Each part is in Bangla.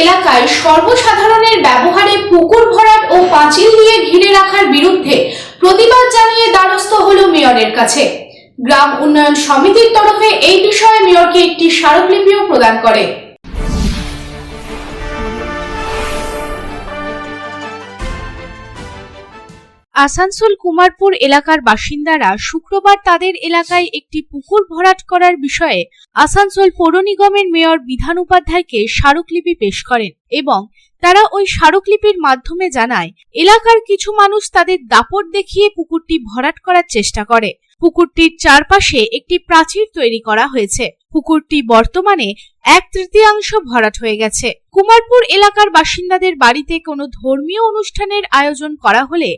এলাকায় সর্বসাধারণের ব্যবহারে পুকুর ভরাট ও পাঁচিল দিয়ে ঘিরে রাখার বিরুদ্ধে প্রতিবাদ জানিয়ে দ্বারস্থ হলো মেয়রের কাছে। গ্রাম উন্নয়ন সমিতির তরফে এই বিষয়ে মেয়রকে একটি স্মারকলিপিও প্রদান করে। আসানসোল কুমারপুর এলাকার বাসিন্দারা শুক্রবার তাদের এলাকায় একটি পুকুর ভরাট করার বিষয়ে আসানসোল পৌর নিগমের মেয়র বিধান উপাধ্যায়কে স্মারকলিপি পেশ করেন এবং তারা ওই স্মারকলিপির মাধ্যমে জানায় এক কিছু মানুষ তাদের দাপট দেখিয়ে পুকুরটি ভরাট করার চেষ্টা করে। পুকুরটির চারপাশে একটি প্রাচীর তৈরি করা হয়েছে। পুকুরটি বর্তমানে 1/3 ভরাট হয়ে গেছে। কুমারপুর এলাকার বাসিন্দাদের বাড়িতে কোনো ধর্মীয় অনুষ্ঠানের আয়োজন করা হলে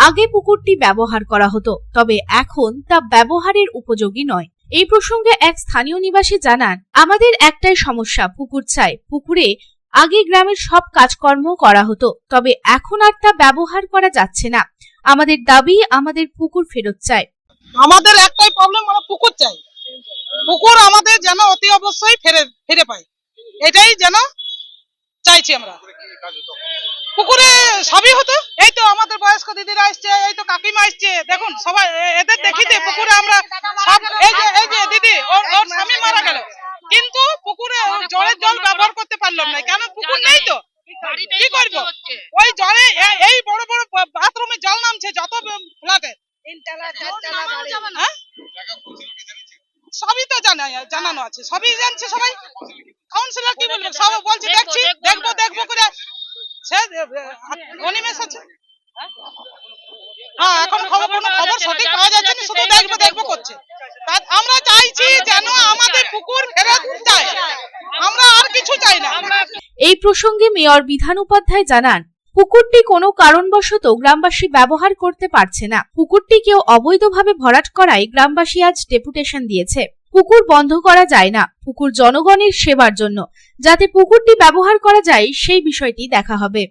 আগে পুকুরটি ব্যবহার করা হতো, তবে এখন তা ব্যবহারের উপযোগী নয়। এই প্রসঙ্গে এক স্থানীয় নিবাসী জানান, আমাদের একটাই সমস্যা, পুকুর চাই। পুকুরে আগে গ্রামের সব কাজকর্ম করা হতো, তবে এখন আর তা ব্যবহার করা যাচ্ছে না। আমাদের দাবি, আমাদের পুকুর ফেরত চাই। আমাদের একটাই প্রবলেম, আমরা পুকুর চাই। পুকুর আমাদের যেন অতি অবশ্যই ফিরে পাই, এটাই যেন চাইছি আমরা। পুকুরে সবই হতো, এই তো আমাদের বয়স্ক দিদিরা আসছে, এই তো কাকিমা আসছে, দেখুন সবাই এদের দেখিতে পুকুরে আমরা সব, এই যে দিদি ওর স্বামী মারা গেল, কিন্তু পুকুরে জলের জল ব্যবহার করতে পারলাম না, কেন পুকুর নেই তো কি করবো। ওই জলে এই বড় বড় বাথরুমে জল নামছে, যত ফ্ল্যাটে সবই তো জানানো আছে, সবই জানছে সবাই। কাউন্সিলর কি বলবে, সব বলছে দেখছি দেখবো করে সে অনিমেষ আছে। হ্যাঁ, এখন কোনো খবর সঠিক পাওয়া যাচ্ছে না, শুধু দেখবো করছে। আমরা চাইছি যেন আমাদের পুকুর ফেরত চাই, আমরা আর কিছু চাই না। এই প্রসঙ্গে মেয়র বিধান উপাধ্যায় জানান, পুকুরটি কোনো কারণবশত গ্রামবাসী ব্যবহার করতে পারছে না। পুকুরটি কেউ অবৈধভাবে ভরাট করায় গ্রামবাসী আজ ডেপুটেশন দিয়েছে। পুকুর বন্ধ করা যায় না, পুকুর জনগণের সেবার জন্য, যাতে পুকুরটি ব্যবহার করা যায় সেই বিষয়টি দেখা হবে।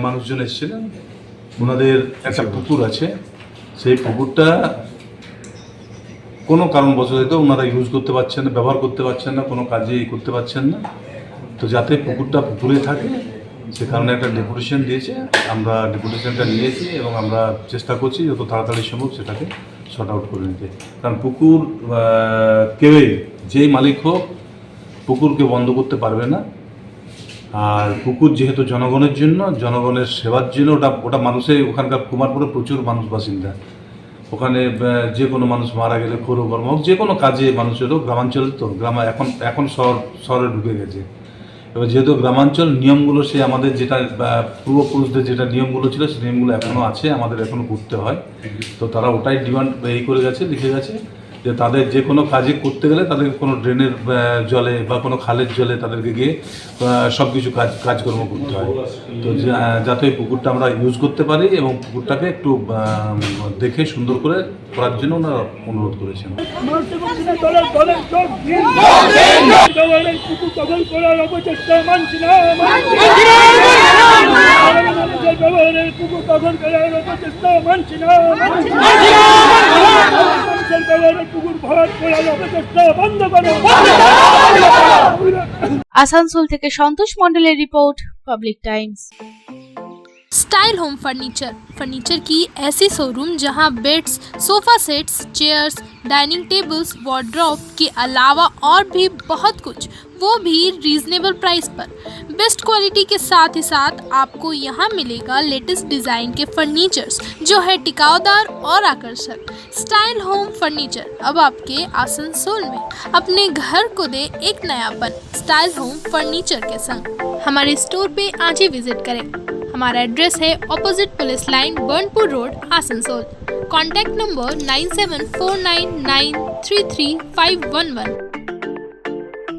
মানুষজন এসেছিলেন, ওনাদের একটা পুকুর আছে, সেই পুকুরটা কোনো কারণবশত ওনারা ইউজ করতে পারছেন না, ব্যবহার করতে পারছেন না, কোনো কাজে করতে পারছেন না। তো যাতে পুকুরটা পুকুরে থাকে সে কারণে একটা ডেপুটেশন দিয়েছে। আমরা ডেপুটেশনটা নিয়েছি এবং আমরা চেষ্টা করছি যত তাড়াতাড়ি সম্ভব সেটাকে শর্ট আউট করে নিতে। কারণ পুকুর কেউই, যেই মালিক হোক, পুকুরকে বন্ধ করতে পারবে না। আর পুকুর যেহেতু জনগণের জন্য, জনগণের সেবার জন্য, ওটা মানুষের, ওখানকার কুমারপুরে প্রচুর মানুষ বাসিন্দা। ওখানে যে কোনো মানুষ মারা গেলে, কর্ম হোক, যে কোনো কাজে মানুষেরও, গ্রামাঞ্চলে তো এখন শহরে ঢুকে গেছে। এবার যেহেতু গ্রামাঞ্চল, নিয়মগুলো সে আমাদের যেটা পূর্বপুরুষদের যেটা নিয়মগুলো ছিল সেই নিয়মগুলো এখনও আছে, আমাদের এখনও করতে হয়। তো তারা ওটাই ডিমান্ড করে গেছে, লিখে গেছে যে তাদের যে কোনো কাজে করতে গেলে তাদেরকে কোনো ড্রেনের জলে বা কোনো খালের জলে তাদেরকে গিয়ে সব কিছু কাজকর্ম করতে হয়। তো যাতে ওই পুকুরটা আমরা ইউজ করতে পারি এবং পুকুরটাকে একটু দেখে সুন্দর করে করার জন্য ওনারা অনুরোধ করেছেন। আসানসোল থেকে সন্তোষ মন্ডলের report, public times. Style home furniture की ऐसी शोरूम जहां beds, sofa sets, chairs, dining tables, wardrobe के अलावा और भी बहुत कुछ, वो भी रीजनेबल प्राइस पर। बेस्ट क्वालिटी के साथ ही साथ आपको यहाँ मिलेगा लेटेस्ट डिज़ाइन के फर्नीचर्स जो है टिकाऊदार और आकर्षक। स्टाइल होम फर्नीचर अब आपके आसनसोल में। अपने घर को दे एक नयापन स्टाइल होम फर्नीचर के संग। हमारे स्टोर पे आज ही विजिट करें। हमारा एड्रेस है opposite police line, Burnpur road, Asansol. Contact number 9749933511।